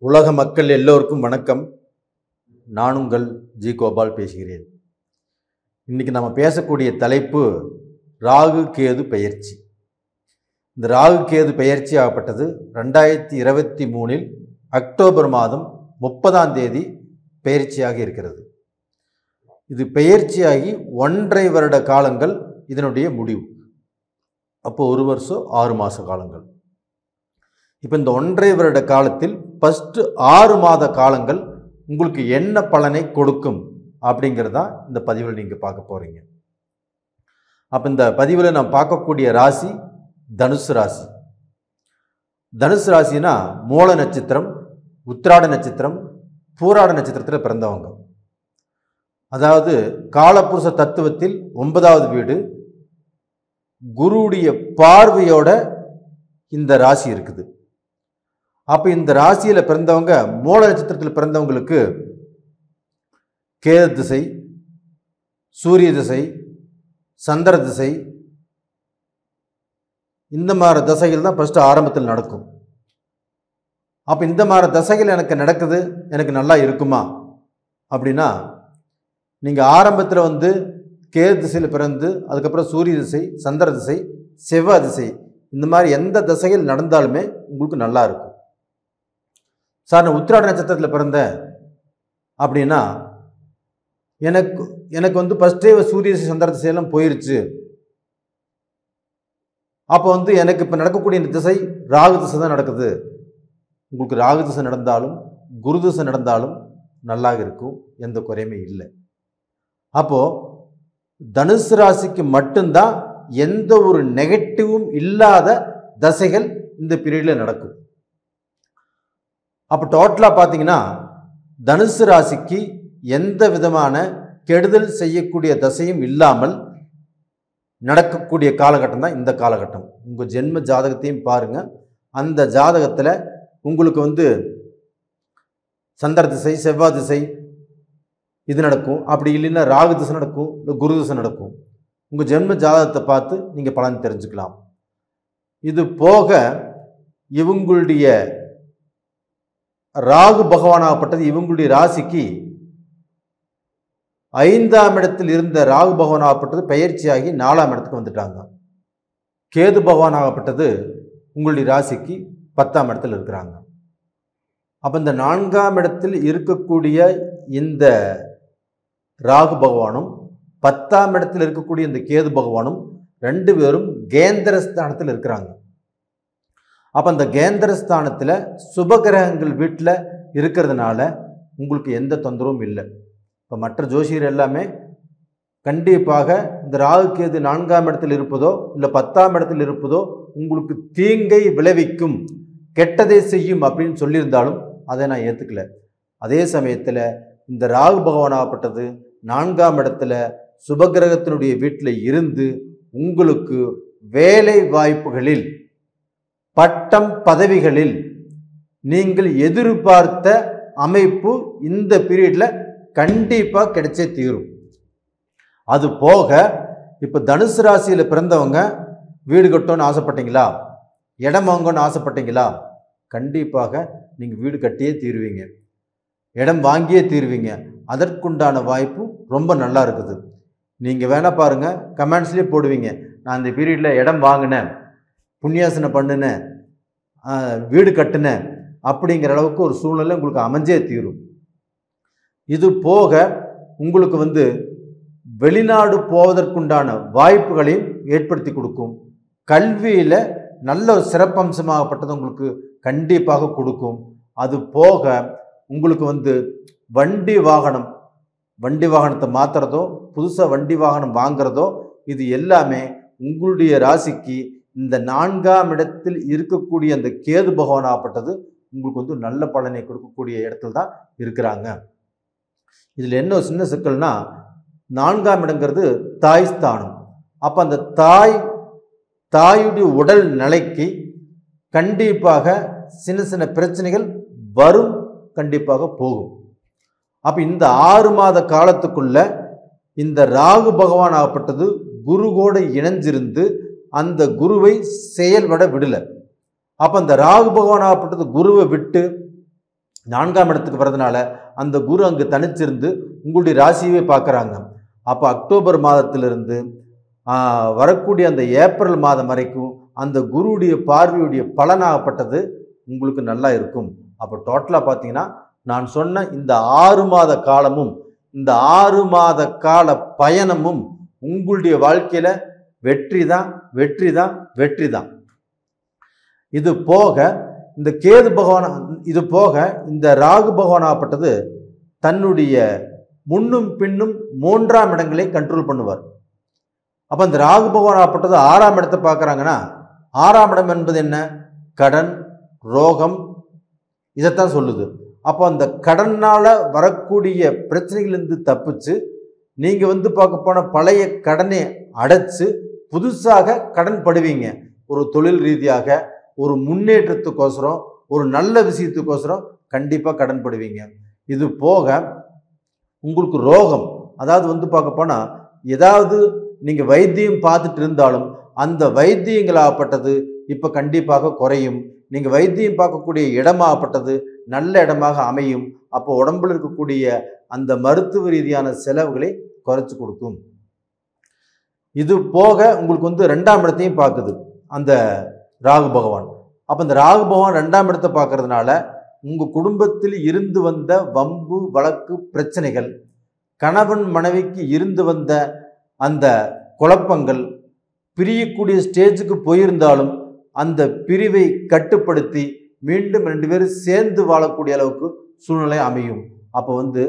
உலக மக்கள் எல்லோருக்கும் வணக்கம். நான் உங்கள் ஜி கோபால் பேசுகிறேன். இன்னைக்கு நம்ம பேசக்கூடிய தலைப்பு ராகு கேது பெயர்ச்சி. இந்த ராகு கேது பெயர்ச்சி ஆகப்பட்டது 2023 அக்டோபர் மாதம் 30ஆம் தேதி பெயர்ச்சியாக இருக்கிறது. இது பெயர்ச்சியாகி 1.5 வருட காலங்கள் இதனுடைய முடிவு. அப்போ 1 வருஷம் 6 மாத காலங்கள். இப்போ இந்த 1.5 வருட காலத்தில் ஃபஸ்ட்டு 6 மாத காலங்கள் உங்களுக்கு என்ன பலனை கொடுக்கும் அப்படிங்கிறதா இந்த பதிவில் நீங்கள் பார்க்க போகிறீங்க. அப்போ இந்த பதிவில் நான் பார்க்கக்கூடிய ராசி தனுசு ராசி. தனுசு ராசினா மூல நட்சத்திரம், உத்திராட நட்சத்திரம், பூராட நட்சத்திரத்தில் பிறந்தவங்க. அதாவது காலபுருஷ தத்துவத்தில் 9வது வீடு, குருவுடைய பார்வையோட இந்த ராசி இருக்குது. அப்போ இந்த ராசியில் பிறந்தவங்க, மூல நட்சத்திரத்தில் பிறந்தவங்களுக்கு கேது திசை, சூரிய திசை, சந்திர திசை, இந்த மாதிரி தசைகள் தான் ஃபஸ்ட்டு ஆரம்பத்தில் நடக்கும். அப்போ இந்த மாதிரி தசைகள் எனக்கு நடக்குது, எனக்கு நல்லா இருக்குமா அப்படின்னா, நீங்கள் ஆரம்பத்தில் கேது திசையில் பிறந்து அதுக்கப்புறம் சூரிய திசை, சந்திர திசை, செவ்வாய் திசை, இந்த மாதிரி எந்த திசைகள் நடந்தாலுமே உங்களுக்கு நல்லா இருக்கும். சார் நான் உத்திராட நட்சத்திரத்தில் பிறந்தேன் அப்படின்னா, எனக்கு ஃபஸ்ட்டே சூரிய திசை சந்திர திசையெல்லாம் போயிருச்சு. அப்போ எனக்கு இப்போ நடக்கக்கூடிய இந்த திசை ராகு திசை தான் நடக்குது. உங்களுக்கு ராகு திசை நடந்தாலும் குரு திசை நடந்தாலும் நல்லா இருக்கும், எந்த குறையுமே இல்லை. அப்போது தனுசு ராசிக்கு மட்டும்தான் எந்த ஒரு நெகட்டிவும் இல்லாத தசைகள் இந்த பீரியடில் நடக்கும். அப்போ டோட்டலாக பார்த்தீங்கன்னா தனுசு ராசிக்கு எந்த விதமான கெடுதல் செய்யக்கூடிய தசையும் இல்லாமல் நடக்கக்கூடிய காலகட்டம் தான் இந்த காலகட்டம். உங்கள் ஜென்ம ஜாதகத்தையும் பாருங்கள். அந்த ஜாதகத்தில் உங்களுக்கு சந்திர திசை, செவ்வாய் திசை இது நடக்கும். அப்படி இல்லைன்னா ராகு திசை நடக்கும், இல்லை குரு திசை நடக்கும். உங்கள் ஜென்ம ஜாதகத்தை பார்த்து நீங்கள் பலன் தெரிஞ்சுக்கலாம். இது போக இவங்களுடைய ராகு பகவானாகப்பட்டது இவங்களுடைய ராசிக்கு 5ஆம் இடத்தில் இருந்த ராகு பகவானாகப்பட்டது பெயர்ச்சியாகி 4ஆம் இடத்துக்கு வந்துட்டாங்க. கேது பகவானாகப்பட்டது உங்களுடைய ராசிக்கு 10ஆம் இடத்தில் இருக்கிறாங்க. அப்போ இந்த 4ஆம் இடத்தில் இருக்கக்கூடிய இந்த ராகு பகவானும் 10ஆம் இடத்தில் இருக்கக்கூடிய இந்த கேது பகவானும் 2 பேரும் கேந்திரஸ்தானத்தில் இருக்கிறாங்க. அப்போ அந்த கேந்திரஸ்தானத்தில் சுபகிரகங்கள் வீட்டில் இருக்கிறதுனால உங்களுக்கு எந்த தொந்தரவும் இல்லை. இப்போ மற்ற ஜோசியர் எல்லாமே கண்டிப்பாக இந்த ராகு கேது 4ஆம் இடத்தில் இருப்பதோ இல்லை 10ஆம் இடத்தில் இருப்பதோ உங்களுக்கு தீங்கை விளைவிக்கும், கெட்டதை செய்யும் அப்படின்னு சொல்லியிருந்தாலும் அதை நான் ஏற்றுக்கல. அதே சமயத்தில் இந்த ராகு பகவானாகப்பட்டது 4ஆம் இடத்துல சுபகிரகத்தினுடைய வீட்டில் இருந்து உங்களுக்கு வேலை வாய்ப்புகளில், பட்டம் பதவிகளில் நீங்கள் எதிர்பார்த்த அமைப்பு இந்த பீரியடில் கண்டிப்பாக கிடைச்சே தீரும். அது போக இப்போ தனுசு ராசியில் பிறந்தவங்க வீடு கட்டணும்னு ஆசைப்பட்டீங்களா, இடம் வாங்கணும்னு ஆசைப்பட்டீங்களா, கண்டிப்பாக நீங்கள் வீடு கட்டியே தீருவீங்க, இடம் வாங்கியே தீருவீங்க. அதற்குண்டான வாய்ப்பு ரொம்ப நல்லா இருக்குது. நீங்கள் வேணால் பாருங்கள், கமெண்ட்ஸ்லேயே போடுவீங்க, நான் இந்த பீரியடில் இடம் வாங்கினேன், புண்ணியாசனை பண்ணினேன், வீடு கட்டினேன் அப்படிங்கிற அளவுக்கு ஒரு சூழ்நிலை உங்களுக்கு அமைஞ்சே தீரும். இது போக உங்களுக்கு வெளிநாடு போவதற்குண்டான வாய்ப்புகளையும் ஏற்படுத்தி கொடுக்கும். கல்வியில் நல்ல ஒரு சிறப்பம்சமாகப்பட்டது உங்களுக்கு கண்டிப்பாக கொடுக்கும். அது போக உங்களுக்கு வண்டி வாகனத்தை மாற்றுறதோ, புதுசாக வண்டி வாகனம் வாங்குறதோ, இது எல்லாமே உங்களுடைய ராசிக்கு இந்த 4ஆம் இடத்தில் இருக்கக்கூடிய அந்த கேது பகவானாகப்பட்டது உங்களுக்கு நல்ல பலனை கொடுக்கக்கூடிய இடத்துல தான் இருக்கிறாங்க. இதில் என்ன ஒரு சின்ன சிக்கல்னா, 4ஆம் இடங்கிறது தாய் ஸ்தானம். அப்போ அந்த தாயுடைய உடல் நிலைக்கு கண்டிப்பாக சின்ன சின்ன பிரச்சனைகள் வரும், கண்டிப்பாக போகும். அப்போ இந்த 6 மாத காலத்துக்குள்ள இந்த ராகு பகவான் ஆகப்பட்டது குருவோடு இணைஞ்சிருந்து அந்த குருவை செயல்பட விடலை. அப்போ அந்த ராகு பகவான் ஆகப்பட்டது குருவை விட்டு 4ஆம் இடத்துக்கு வர்றதுனால அந்த குரு அங்கு தனிச்சிருந்து உங்களுடைய ராசியவே பார்க்குறாங்க. அப்போ அக்டோபர் மாதத்திலிருந்து வரக்கூடிய அந்த ஏப்ரல் மாதம் வரைக்கும் அந்த குருவுடைய பார்வையுடைய பலனாகப்பட்டது உங்களுக்கு நல்லா இருக்கும். அப்போ டோட்டலாக பார்த்தீங்கன்னா நான் சொன்ன இந்த 6 மாத காலமும் இந்த 6 மாத கால பயணமும் உங்களுடைய வாழ்க்கையில வெற்றி தான், வெற்றி தான், வெற்றி தான். இது போக இந்த கேது பகவான், இது போக இந்த ராகு பகவானாகப்பட்டது தன்னுடைய முன்னும் பின்னும் 3ஆம் இடங்களை கண்ட்ரோல் பண்ணுவார். அப்போ இந்த ராகு பகவானாகப்பட்டது 6ஆம் இடத்தை பார்க்குறாங்கன்னா 6ஆம் இடம் என்பது என்ன? கடன், ரோகம், இதைத்தான் சொல்லுது. அப்போ அந்த கடனால் வரக்கூடிய பிரச்சனைகளிலிருந்து தப்பிச்சு நீங்கள் பார்க்க போன பழைய கடனை அடைச்சு புதுசாக கடன் படுவீங்க. ஒரு தொழில் ரீதியாக, ஒரு முன்னேற்றத்துக்கோசரம், ஒரு நல்ல விஷயத்துக்கோசரம் கண்டிப்பாக கடன் படுவீங்க. இது போக உங்களுக்கு ரோகம், அதாவது பார்க்க போனால் ஏதாவது நீங்கள் வைத்தியம் பார்த்துட்டு இருந்தாலும் அந்த வைத்தியங்களாகப்பட்டது இப்போ கண்டிப்பாக குறையும். நீங்கள் வைத்தியம் பார்க்கக்கூடிய இடமாகப்பட்டது நல்ல இடமாக அமையும். அப்போ உடம்புல இருக்கக்கூடிய அந்த மருத்துவ ரீதியான செலவுகளை குறைச்சி கொடுக்கும். இது போக உங்களுக்கு 2ஆம் இடத்தையும் பார்க்குது அந்த ராகு பகவான். அப்போ இந்த ராகு பகவான் 2ஆம் இடத்தை பார்க்கறதுனால உங்கள் குடும்பத்தில் இருந்து வந்த வம்பு வழக்கு பிரச்சனைகள், கணவன் மனைவிக்கு இருந்து வந்த அந்த குழப்பங்கள், பிரியக்கூடிய ஸ்டேஜுக்கு போயிருந்தாலும் அந்த பிரிவை கட்டுப்படுத்தி மீண்டும் 2 பேரும் சேர்ந்து வாழக்கூடிய அளவுக்கு சூழ்நிலை அமையும். அப்போ இந்த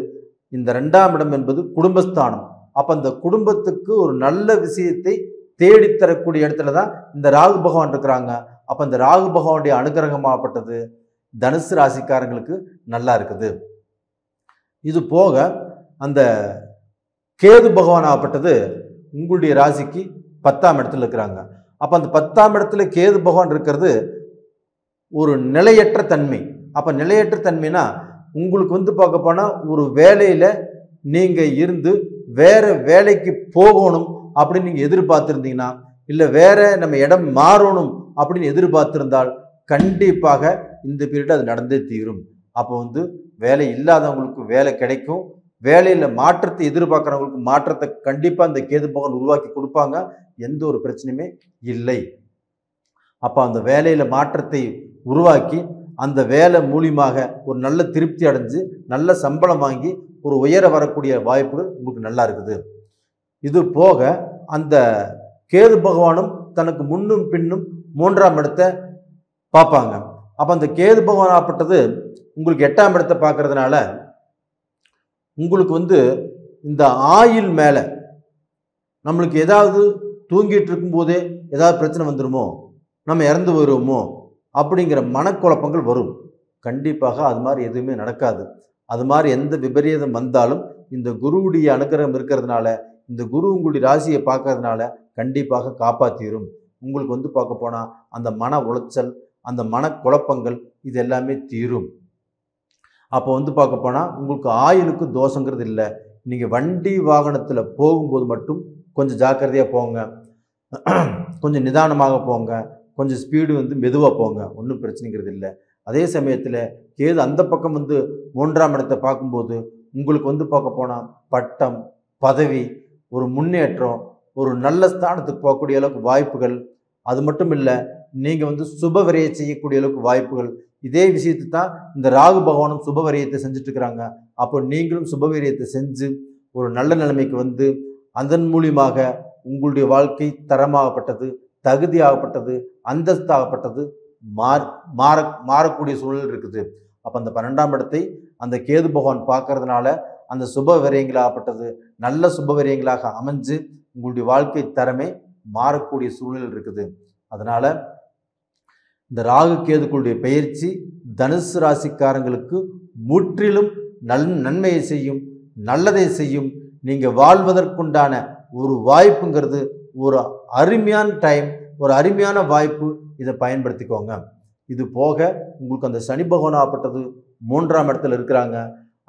2ஆம் இடம் என்பது குடும்பஸ்தானம். அப்போ அந்த குடும்பத்துக்கு ஒரு நல்ல விஷயத்தை தேடித்தரக்கூடிய இடத்துல தான் இந்த ராகு பகவான் இருக்கிறாங்க. அப்போ இந்த ராகு பகவானுடைய அனுகிரகமாகப்பட்டது தனுசு ராசிக்காரங்களுக்கு நல்லா இருக்குது. இது போக அந்த கேது பகவான் ஆகப்பட்டது உங்களுடைய ராசிக்கு 10ஆம் இடத்துல இருக்கிறாங்க. அப்போ அந்த 10ஆம் இடத்துல கேது பகவான் இருக்கிறது ஒரு நிலையற்ற தன்மை. அப்போ நிலையற்ற தன்மைனா உங்களுக்கு பார்க்க போனால் ஒரு வேலையில் நீங்கள் இருந்து வேற வேலைக்கு போகணும் அப்படின்னு நீங்கள் எதிர்பார்த்துருந்தீங்கன்னா, இல்லை வேற நம்ம இடம் மாறணும் அப்படின்னு எதிர்பார்த்திருந்தால் கண்டிப்பாக இந்த பீரியட் அது நடந்தே தீரும். அப்போ வேலை இல்லாதவங்களுக்கு வேலை கிடைக்கும். வேலையில் மாற்றத்தை எதிர்பார்க்குறவங்களுக்கு மாற்றத்தை கண்டிப்பாக இந்த கேது பகவான் உருவாக்கி கொடுப்பாங்க. எந்த ஒரு பிரச்சனையுமே இல்லை. அப்போ அந்த வேலையில் மாற்றத்தை உருவாக்கி அந்த வேலை மூலியமாக ஒரு நல்ல திருப்தி அடைஞ்சு நல்ல சம்பளம் வாங்கி ஒரு உயர வரக்கூடிய வாய்ப்புகள் உங்களுக்கு நல்லா இருக்குது. இது போக அந்த கேது பகவானும் தனக்கு முன்னும் பின்னும் 3ஆம் இடத்தை பார்ப்பாங்க. அப்போ அந்த கேது பகவான் ஆப்பட்டது உங்களுக்கு 8ஆம் இடத்தை பார்க்கறதுனால உங்களுக்கு இந்த ஆயில் மேலே நம்மளுக்கு ஏதாவது தூங்கிட்டு இருக்கும்போதே ஏதாவது பிரச்சனை வந்துடுமோ, நம்ம இறந்து போயிடுவோமோ அப்படிங்கிற மனக்குழப்பங்கள் வரும். கண்டிப்பாக அது மாதிரி எதுவுமே நடக்காது. அது மாதிரி எந்த விபரீதம் வந்தாலும் இந்த குருவுடைய அனுகிரகம் இருக்கிறதுனால, இந்த குரு உங்களுடைய ராசியை பார்க்கறதுனால கண்டிப்பாக காப்பாற்றிடும். உங்களுக்கு பார்க்க போனால் அந்த மன உளைச்சல், அந்த மனக்குழப்பங்கள் இது எல்லாமே தீரும். அப்போ பார்க்க போனால் உங்களுக்கு ஆயுளுக்கு தோஷங்கிறது இல்லை. நீங்கள் வண்டி வாகனத்தில் போகும்போது மட்டும் கொஞ்சம் ஜாக்கிரதையாக போங்க, கொஞ்சம் நிதானமாக போங்க, கொஞ்சம் ஸ்பீடு மெதுவாக போங்க, ஒன்றும் பிரச்சனைங்கிறது இல்லை. அதே சமயத்தில் கேது அந்த பக்கம் 3ஆம் இடத்தை பார்க்கும்போது உங்களுக்கு பார்க்க போனால் பட்டம், பதவி, ஒரு முன்னேற்றம், ஒரு நல்ல ஸ்தானத்துக்கு போகக்கூடிய அளவுக்கு வாய்ப்புகள், அது மட்டும் இல்லை நீங்கள் சுப விரையை செய்யக்கூடிய அளவுக்கு வாய்ப்புகள். இதே விஷயத்தை தான் இந்த ராகு பகவானும் சுப விரயத்தை செஞ்சுட்டு இருக்கிறாங்க. அப்போ நீங்களும் சுப விரயத்தை செஞ்சு ஒரு நல்ல நிலைமைக்கு அதன் மூலியமாக உங்களுடைய வாழ்க்கை தரமாகப்பட்டது, தகுதியாகப்பட்டது, அந்தஸ்தாகப்பட்டது மாறக்கூடிய சூழல் இருக்குது. அப்போ அந்த 12ஆம் இடத்தை அந்த கேது பகவான் பார்க்கறதுனால அந்த சுப விரயங்களாகப்பட்டது நல்ல சுப விரயங்களாக அமைஞ்சு உங்களுடைய வாழ்க்கை தரமே மாறக்கூடிய சூழல் இருக்குது. அதனால இந்த ராகு கேதுக்களுடைய பயிற்சி தனுசு ராசிக்காரங்களுக்கு முற்றிலும் நன்மையை செய்யும், நல்லதை செய்யும். நீங்கள் வாழ்வதற்குண்டான ஒரு வாய்ப்புங்கிறது ஒரு அருமையான டைம், ஒரு அருமையான வாய்ப்பு. இதை பயன்படுத்திக்கோங்க. இது போக உங்களுக்கு அந்த சனி பகவான் ஆகப்பட்டது 3ஆம் இடத்துல இருக்கிறாங்க.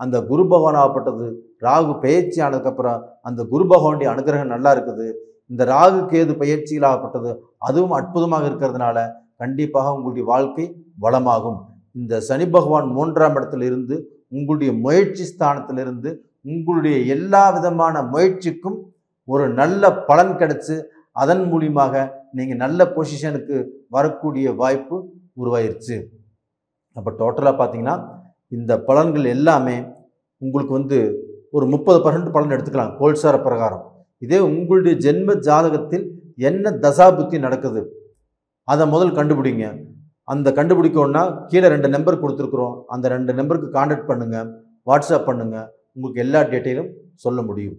அந்த குரு பகவான் ஆகப்பட்டது ராகு பயிற்சி ஆனதுக்கப்புறம் அந்த குரு பகவானுடைய அனுகிரகம் நல்லா இருக்குது. இந்த ராகு கேது பயிற்சிகளாகப்பட்டது அதுவும் அற்புதமாக இருக்கிறதுனால கண்டிப்பாக உங்களுடைய வாழ்க்கை வளமாகும். இந்த சனி பகவான் 3ஆம் இடத்துல இருந்து உங்களுடைய முயற்சி ஸ்தானத்திலிருந்து உங்களுடைய எல்லா விதமான முயற்சிக்கும் ஒரு நல்ல பலன் கிடைச்சு அதன் மூலியமாக நீங்கள் நல்ல பொசிஷனுக்கு வரக்கூடிய வாய்ப்பு உருவாயிருச்சு. அப்போ டோட்டலாக பார்த்தீங்கன்னா இந்த பலன்கள் எல்லாமே உங்களுக்கு ஒரு 30% பலன் எடுத்துக்கலாம் கோல்சார பிரகாரம். இதே உங்களுடைய ஜென்ம ஜாதகத்தில் என்ன தசாபுத்தி நடக்குது அதை முதல் கண்டுபிடிங்க. அந்த கண்டுபிடிக்கணும்னா கீழே 2 நம்பர் கொடுத்துருக்குறோம். அந்த 2 நம்பருக்கு கான்டாக்ட் பண்ணுங்கள், வாட்ஸ்அப் பண்ணுங்கள். உங்களுக்கு எல்லா டீட்டெயிலும் சொல்ல முடியும்.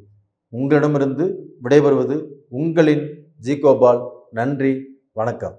உங்களிடமிருந்து விடைபெறுவது உங்களின் ஜி கோபால். நன்றி, வணக்கம்.